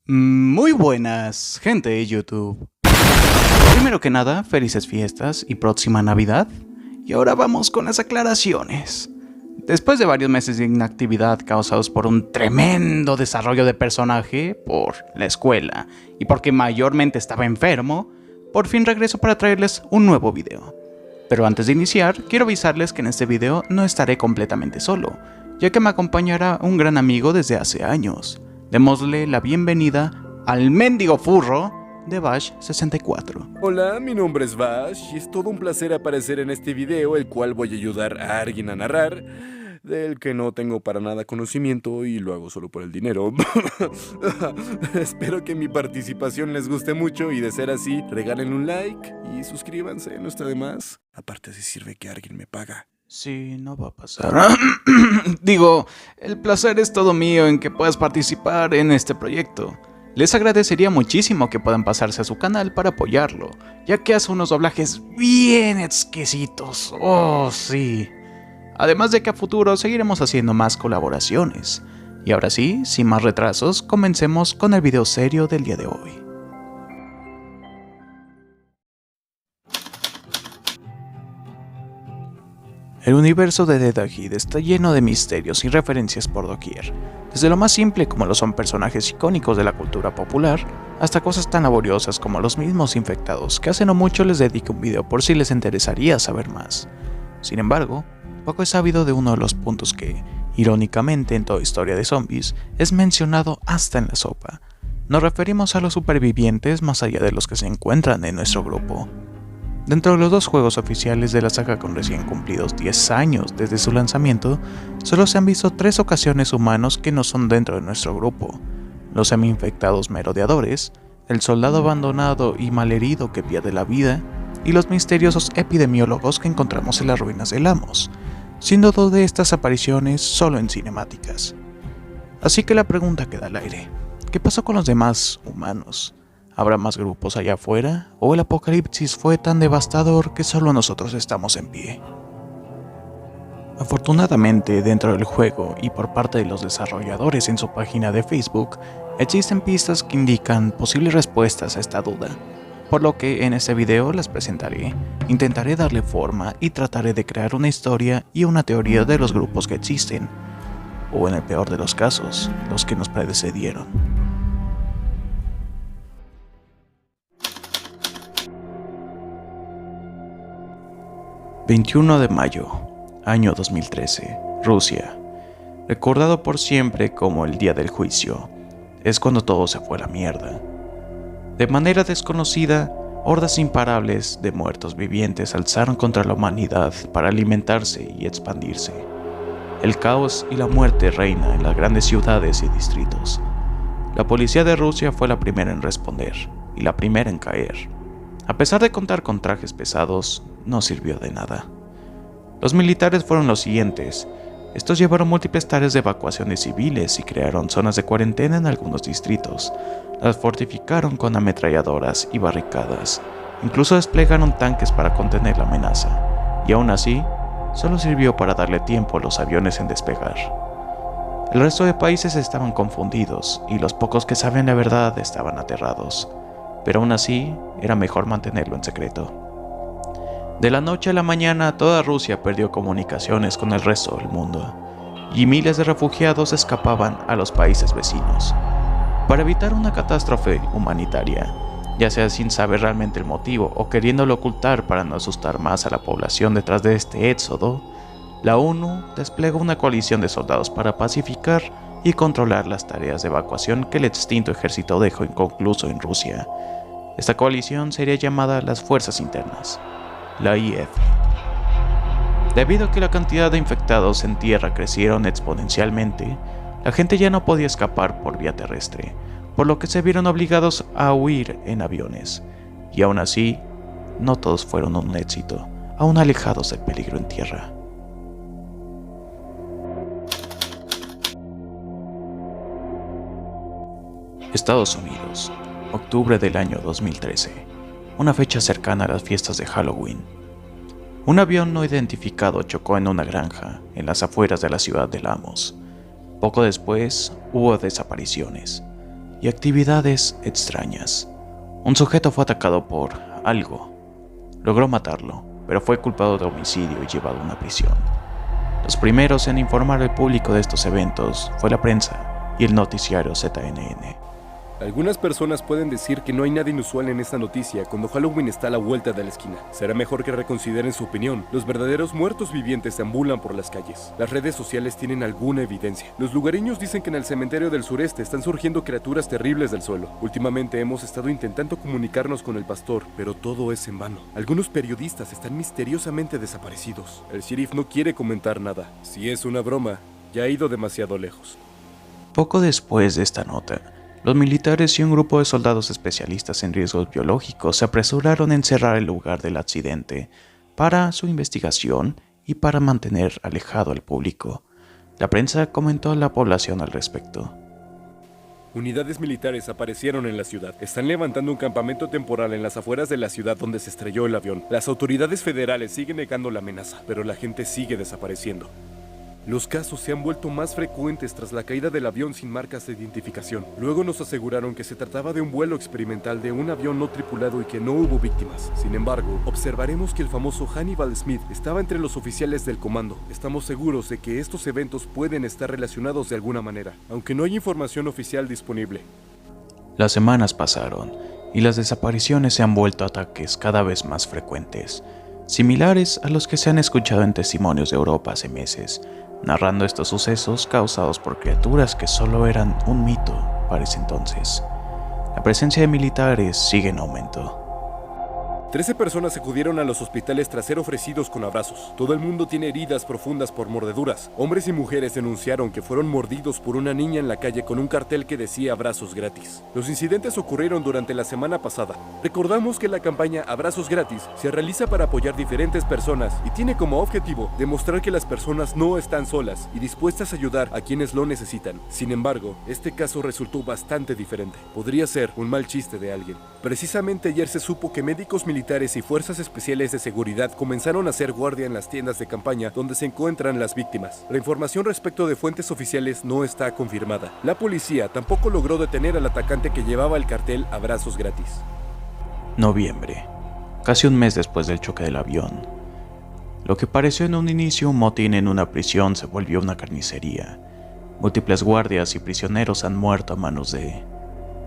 Muy buenas, gente de YouTube. Primero que nada, felices fiestas y próxima Navidad. Y ahora vamos con las aclaraciones. Después de varios meses de inactividad causados por un tremendo desarrollo de personaje, por la escuela y porque mayormente estaba enfermo, por fin regreso para traerles un nuevo video. Pero antes de iniciar, quiero avisarles que en este video no estaré completamente solo, ya que me acompañará un gran amigo desde hace años. Démosle la bienvenida al mendigo furro de Bash64. Hola, mi nombre es Bash y es todo un placer aparecer en este video, el cual voy a ayudar a alguien a narrar, del que no tengo para nada conocimiento y lo hago solo por el dinero. Espero que mi participación les guste mucho y de ser así, regalen un like y suscríbanse, no está de más. Aparte, si sirve que alguien me paga. Sí, no va a pasar. Digo, el placer es todo mío en que puedas participar en este proyecto. Les agradecería muchísimo que puedan pasarse a su canal para apoyarlo, ya que hace unos doblajes bien exquisitos. Oh, sí. Además de que a futuro seguiremos haciendo más colaboraciones. Y ahora sí, sin más retrasos, comencemos con el video serio del día de hoy. El universo de Dead Ahead está lleno de misterios y referencias por doquier, desde lo más simple como lo son personajes icónicos de la cultura popular, hasta cosas tan laboriosas como los mismos infectados, que hace no mucho les dediqué un video por si les interesaría saber más. Sin embargo, poco he sabido de uno de los puntos que, irónicamente en toda historia de zombies, es mencionado hasta en la sopa. Nos referimos a los supervivientes más allá de los que se encuentran en nuestro grupo. Dentro de los dos juegos oficiales de la saga con recién cumplidos 10 años desde su lanzamiento, solo se han visto 3 ocasiones humanos que no son dentro de nuestro grupo: los semi-infectados merodeadores, el soldado abandonado y malherido que pierde la vida, y los misteriosos epidemiólogos que encontramos en las ruinas de Lamos, siendo 2 de estas apariciones solo en cinemáticas. Así que la pregunta queda al aire: ¿qué pasó con los demás humanos? ¿Habrá más grupos allá afuera? ¿O el apocalipsis fue tan devastador que solo nosotros estamos en pie? Afortunadamente, dentro del juego y por parte de los desarrolladores en su página de Facebook, existen pistas que indican posibles respuestas a esta duda, por lo que en este video las presentaré, intentaré darle forma y trataré de crear una historia y una teoría de los grupos que existen, o en el peor de los casos, los que nos precedieron. 21 de mayo, año 2013, Rusia. Recordado por siempre como el día del juicio, es cuando todo se fue a la mierda. De manera desconocida, hordas imparables de muertos vivientes alzaron contra la humanidad para alimentarse y expandirse. El caos y la muerte reina en las grandes ciudades y distritos. La policía de Rusia fue la primera en responder y la primera en caer. A pesar de contar con trajes pesados, no sirvió de nada. Los militares fueron los siguientes. Estos llevaron múltiples tareas de evacuaciones civiles y crearon zonas de cuarentena en algunos distritos. Las fortificaron con ametralladoras y barricadas. Incluso desplegaron tanques para contener la amenaza. Y aún así, solo sirvió para darle tiempo a los aviones en despegar. El resto de países estaban confundidos y los pocos que sabían la verdad estaban aterrados. Pero aún así, era mejor mantenerlo en secreto. De la noche a la mañana, toda Rusia perdió comunicaciones con el resto del mundo, y miles de refugiados escapaban a los países vecinos. Para evitar una catástrofe humanitaria, ya sea sin saber realmente el motivo o queriéndolo ocultar para no asustar más a la población detrás de este éxodo, la ONU desplegó una coalición de soldados para pacificar y controlar las tareas de evacuación que el extinto ejército dejó inconcluso en Rusia. Esta coalición sería llamada las Fuerzas Internas, la IF. Debido a que la cantidad de infectados en tierra crecieron exponencialmente, la gente ya no podía escapar por vía terrestre, por lo que se vieron obligados a huir en aviones. Y aún así, no todos fueron un éxito, aún alejados del peligro en tierra. Estados Unidos, octubre del año 2013, una fecha cercana a las fiestas de Halloween. Un avión no identificado chocó en una granja en las afueras de la ciudad de Lamos. Poco después hubo desapariciones, y actividades extrañas. Un sujeto fue atacado por algo. Logró matarlo, pero fue culpado de homicidio y llevado a una prisión. Los primeros en informar al público de estos eventos fue la prensa y el noticiario CNN. Algunas personas pueden decir que no hay nada inusual en esta noticia cuando Halloween está a la vuelta de la esquina. Será mejor que reconsideren su opinión. Los verdaderos muertos vivientes deambulan por las calles. Las redes sociales tienen alguna evidencia. Los lugareños dicen que en el cementerio del sureste están surgiendo criaturas terribles del suelo. Últimamente hemos estado intentando comunicarnos con el pastor, pero todo es en vano. Algunos periodistas están misteriosamente desaparecidos. El sheriff no quiere comentar nada. Si es una broma, ya ha ido demasiado lejos. Poco después de esta nota, los militares y un grupo de soldados especialistas en riesgos biológicos se apresuraron en cerrar el lugar del accidente para su investigación y para mantener alejado al público. La prensa comentó a la población al respecto. Unidades militares aparecieron en la ciudad. Están levantando un campamento temporal en las afueras de la ciudad donde se estrelló el avión. Las autoridades federales siguen negando la amenaza, pero la gente sigue desapareciendo. Los casos se han vuelto más frecuentes tras la caída del avión sin marcas de identificación. Luego nos aseguraron que se trataba de un vuelo experimental de un avión no tripulado y que no hubo víctimas. Sin embargo, observaremos que el famoso Hannibal Smith estaba entre los oficiales del comando. Estamos seguros de que estos eventos pueden estar relacionados de alguna manera, aunque no hay información oficial disponible. Las semanas pasaron y las desapariciones se han vuelto ataques cada vez más frecuentes, similares a los que se han escuchado en testimonios de Europa hace meses, narrando estos sucesos causados por criaturas que solo eran un mito para ese entonces. La presencia de militares sigue en aumento. 13 personas acudieron a los hospitales tras ser ofrecidos con abrazos. Todo el mundo tiene heridas profundas por mordeduras. Hombres y mujeres denunciaron que fueron mordidos por una niña en la calle con un cartel que decía abrazos gratis. Los incidentes ocurrieron durante la semana pasada. Recordamos que la campaña Abrazos Gratis se realiza para apoyar diferentes personas y tiene como objetivo demostrar que las personas no están solas y dispuestas a ayudar a quienes lo necesitan. Sin embargo, este caso resultó bastante diferente. Podría ser un mal chiste de alguien. Precisamente ayer se supo que médicos militares y fuerzas especiales de seguridad comenzaron a hacer guardia en las tiendas de campaña donde se encuentran las víctimas. La información respecto de fuentes oficiales no está confirmada. La policía tampoco logró detener al atacante que llevaba el cartel Abrazos Gratis. Noviembre, casi un mes después del choque del avión. Lo que pareció en un inicio un motín en una prisión se volvió una carnicería. Múltiples guardias y prisioneros han muerto a manos de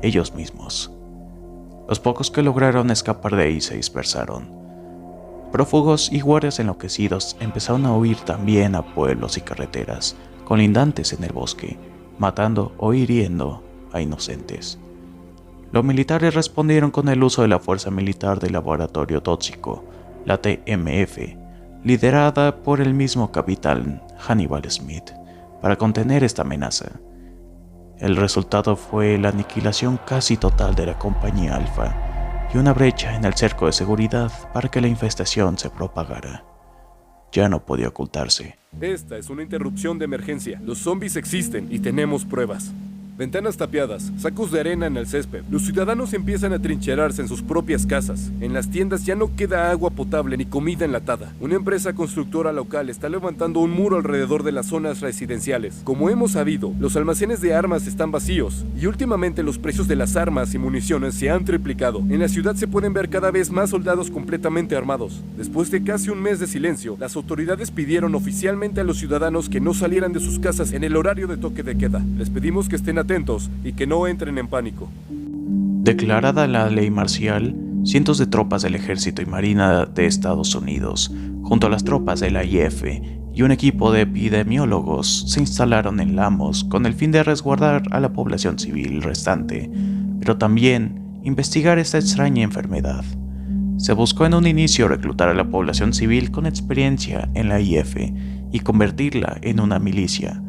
ellos mismos. Los pocos que lograron escapar de ahí se dispersaron. Prófugos y guardias enloquecidos empezaron a huir también a pueblos y carreteras colindantes en el bosque, matando o hiriendo a inocentes. Los militares respondieron con el uso de la Fuerza Militar del Laboratorio Tóxico, la TMF, liderada por el mismo capitán Hannibal Smith, para contener esta amenaza. El resultado fue la aniquilación casi total de la compañía Alfa y una brecha en el cerco de seguridad para que la infestación se propagara. Ya no podía ocultarse. Esta es una interrupción de emergencia. Los zombies existen y tenemos pruebas. Ventanas tapiadas, sacos de arena en el césped. Los ciudadanos empiezan a trincherarse en sus propias casas. En las tiendas ya no queda agua potable ni comida enlatada. Una empresa constructora local está levantando un muro alrededor de las zonas residenciales. Como hemos sabido, los almacenes de armas están vacíos y últimamente los precios de las armas y municiones se han triplicado. En la ciudad se pueden ver cada vez más soldados completamente armados. Después de casi un mes de silencio, las autoridades pidieron oficialmente a los ciudadanos que no salieran de sus casas en el horario de toque de queda. Les pedimos que estén atentos y que no entren en pánico. Declarada la ley marcial, cientos de tropas del Ejército y Marina de Estados Unidos, junto a las tropas de la IF y un equipo de epidemiólogos, se instalaron en Lamos con el fin de resguardar a la población civil restante, pero también investigar esta extraña enfermedad. Se buscó en un inicio reclutar a la población civil con experiencia en la IF y convertirla en una milicia,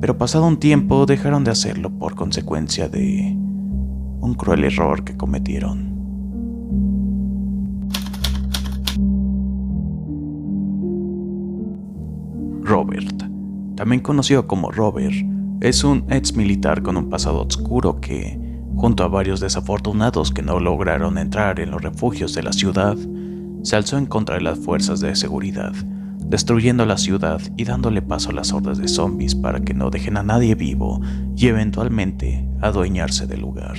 pero pasado un tiempo dejaron de hacerlo por consecuencia de un cruel error que cometieron. Robert, también conocido como Robert, es un ex militar con un pasado oscuro que, junto a varios desafortunados que no lograron entrar en los refugios de la ciudad, se alzó en contra de las fuerzas de seguridad, destruyendo la ciudad y dándole paso a las hordas de zombies para que no dejen a nadie vivo y eventualmente adueñarse del lugar.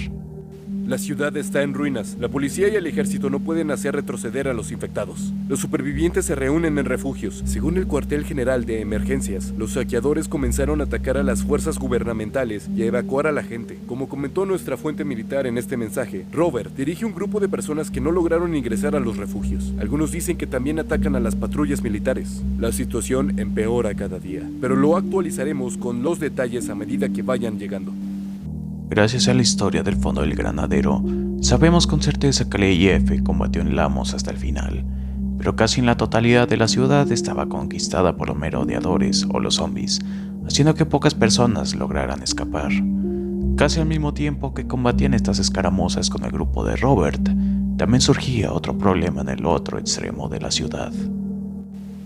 La ciudad está en ruinas. La policía y el ejército no pueden hacer retroceder a los infectados. Los supervivientes se reúnen en refugios. Según el cuartel general de emergencias, los saqueadores comenzaron a atacar a las fuerzas gubernamentales y a evacuar a la gente. Como comentó nuestra fuente militar en este mensaje, Robert dirige un grupo de personas que no lograron ingresar a los refugios. Algunos dicen que también atacan a las patrullas militares. La situación empeora cada día, pero lo actualizaremos con los detalles a medida que vayan llegando. Gracias a la historia del Fondo del Granadero, sabemos con certeza que la IF combatió en Lamos hasta el final, pero casi en la totalidad de la ciudad estaba conquistada por los merodeadores o los zombies, haciendo que pocas personas lograran escapar. Casi al mismo tiempo que combatían estas escaramuzas con el grupo de Robert, también surgía otro problema en el otro extremo de la ciudad.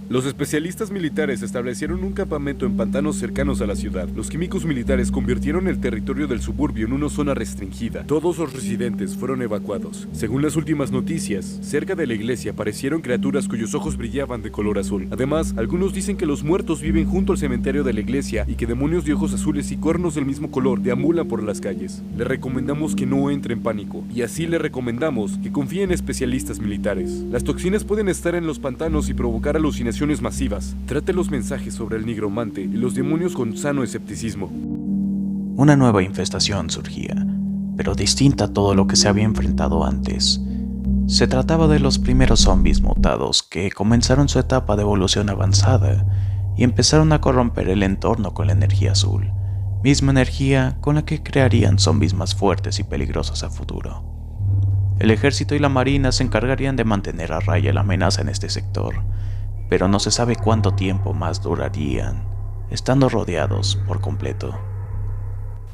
Los especialistas militares establecieron un campamento en pantanos cercanos a la ciudad. Los químicos militares convirtieron el territorio del suburbio en una zona restringida. Todos los residentes fueron evacuados. Según las últimas noticias, cerca de la iglesia aparecieron criaturas cuyos ojos brillaban de color azul. Además, algunos dicen que los muertos viven junto al cementerio de la iglesia y que demonios de ojos azules y cuernos del mismo color deambulan por las calles. Le recomendamos que no entre en pánico, y así le recomendamos que confíe en especialistas militares. Las toxinas pueden estar en los pantanos y provocar alucinaciones masivas. Trate los mensajes sobre el nigromante y los demonios con sano escepticismo. Una nueva infestación surgía, pero distinta a todo lo que se había enfrentado antes. Se trataba de los primeros zombies mutados que comenzaron su etapa de evolución avanzada y empezaron a corromper el entorno con la energía azul, misma energía con la que crearían zombies más fuertes y peligrosos a futuro. El ejército y la marina se encargarían de mantener a raya la amenaza en este sector, pero no se sabe cuánto tiempo más durarían, estando rodeados por completo.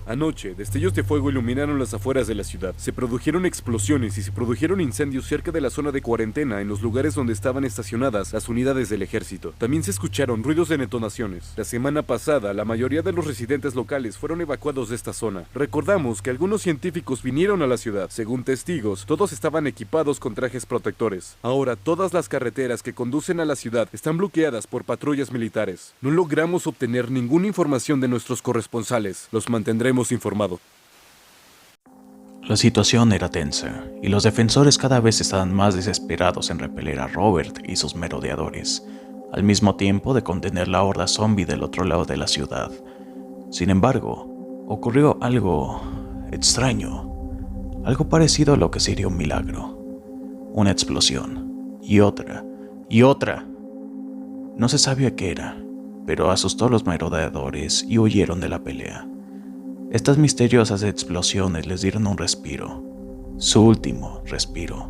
Anoche, destellos de fuego iluminaron las afueras de la ciudad. Se produjeron explosiones y se produjeron incendios cerca de la zona de cuarentena en los lugares donde estaban estacionadas las unidades del ejército. También se escucharon ruidos de detonaciones. La semana pasada, la mayoría de los residentes locales fueron evacuados de esta zona. Recordamos que algunos científicos vinieron a la ciudad. Según testigos, todos estaban equipados con trajes protectores. Ahora, todas las carreteras que conducen a la ciudad están bloqueadas por patrullas militares. No logramos obtener ninguna información de nuestros corresponsales. Los mantendremos informado. La situación era tensa, y los defensores cada vez estaban más desesperados en repeler a Robert y sus merodeadores, al mismo tiempo de contener la horda zombie del otro lado de la ciudad. Sin embargo, ocurrió algo extraño, algo parecido a lo que sería un milagro. Una explosión, y otra, y otra. No se sabía qué era, pero asustó a los merodeadores y huyeron de la pelea. Estas misteriosas explosiones les dieron un respiro, su último respiro.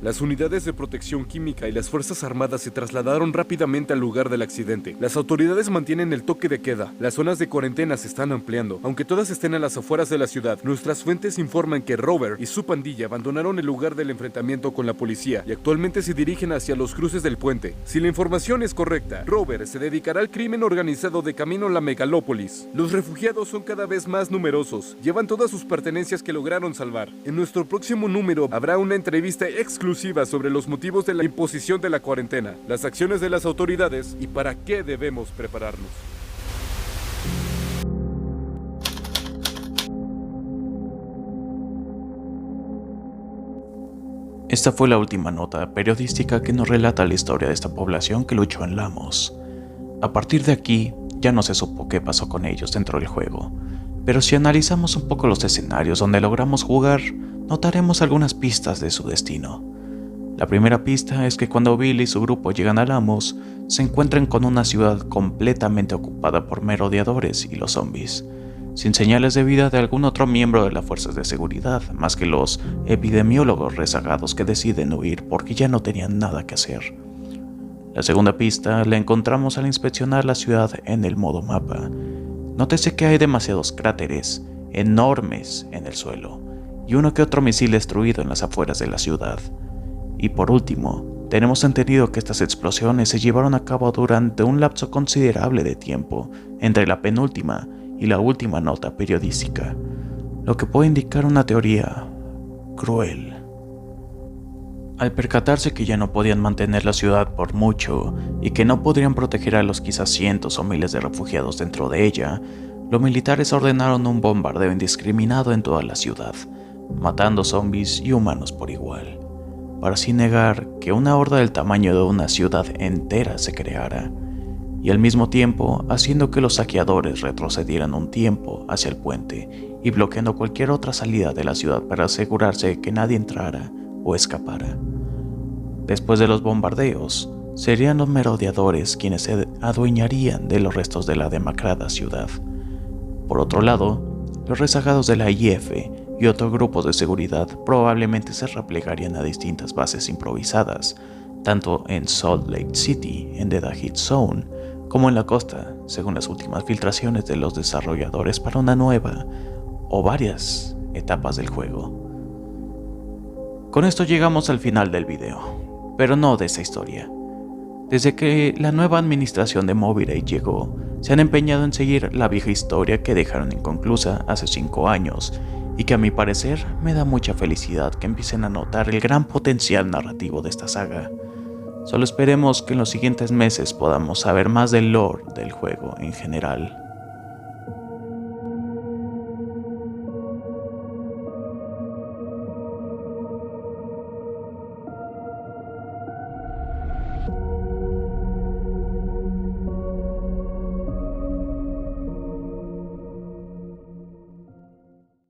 Las unidades de protección química y las fuerzas armadas se trasladaron rápidamente al lugar del accidente. Las autoridades mantienen el toque de queda. Las zonas de cuarentena se están ampliando. Aunque todas estén a las afueras de la ciudad, nuestras fuentes informan que Robert y su pandilla abandonaron el lugar del enfrentamiento con la policía y actualmente se dirigen hacia los cruces del puente. Si la información es correcta, Robert se dedicará al crimen organizado de camino a la megalópolis. Los refugiados son cada vez más numerosos. Llevan todas sus pertenencias que lograron salvar. En nuestro próximo número habrá una entrevista exclusiva sobre los motivos de la imposición de la cuarentena, las acciones de las autoridades y para qué debemos prepararnos. Esta fue la última nota periodística que nos relata la historia de esta población que luchó en Lamos. A partir de aquí, ya no se supo qué pasó con ellos dentro del juego, pero si analizamos un poco los escenarios donde logramos jugar, notaremos algunas pistas de su destino. La primera pista es que cuando Bill y su grupo llegan a Lamos, se encuentran con una ciudad completamente ocupada por merodeadores y los zombies, sin señales de vida de algún otro miembro de las fuerzas de seguridad, más que los epidemiólogos rezagados que deciden huir porque ya no tenían nada que hacer. La segunda pista la encontramos al inspeccionar la ciudad en el modo mapa. Nótese que hay demasiados cráteres enormes en el suelo, y uno que otro misil destruido en las afueras de la ciudad. Y por último, tenemos entendido que estas explosiones se llevaron a cabo durante un lapso considerable de tiempo entre la penúltima y la última nota periodística, lo que puede indicar una teoría cruel. Al percatarse que ya no podían mantener la ciudad por mucho y que no podrían proteger a los quizás cientos o miles de refugiados dentro de ella, los militares ordenaron un bombardeo indiscriminado en toda la ciudad, matando zombies y humanos por igual, para así negar que una horda del tamaño de una ciudad entera se creara, y al mismo tiempo haciendo que los saqueadores retrocedieran un tiempo hacia el puente y bloqueando cualquier otra salida de la ciudad para asegurarse que nadie entrara o escapara. Después de los bombardeos, serían los merodeadores quienes se adueñarían de los restos de la demacrada ciudad. Por otro lado, los rezagados de la IF y otros grupos de seguridad probablemente se replegarían a distintas bases improvisadas, tanto en Salt Lake City, en The Hit Zone, como en la costa, según las últimas filtraciones de los desarrolladores para una nueva o varias etapas del juego. Con esto llegamos al final del video, pero no de esta historia. Desde que la nueva administración de Mobileye llegó, se han empeñado en seguir la vieja historia que dejaron inconclusa hace 5 años y que a mi parecer me da mucha felicidad que empiecen a notar el gran potencial narrativo de esta saga. Solo esperemos que en los siguientes meses podamos saber más del lore del juego en general.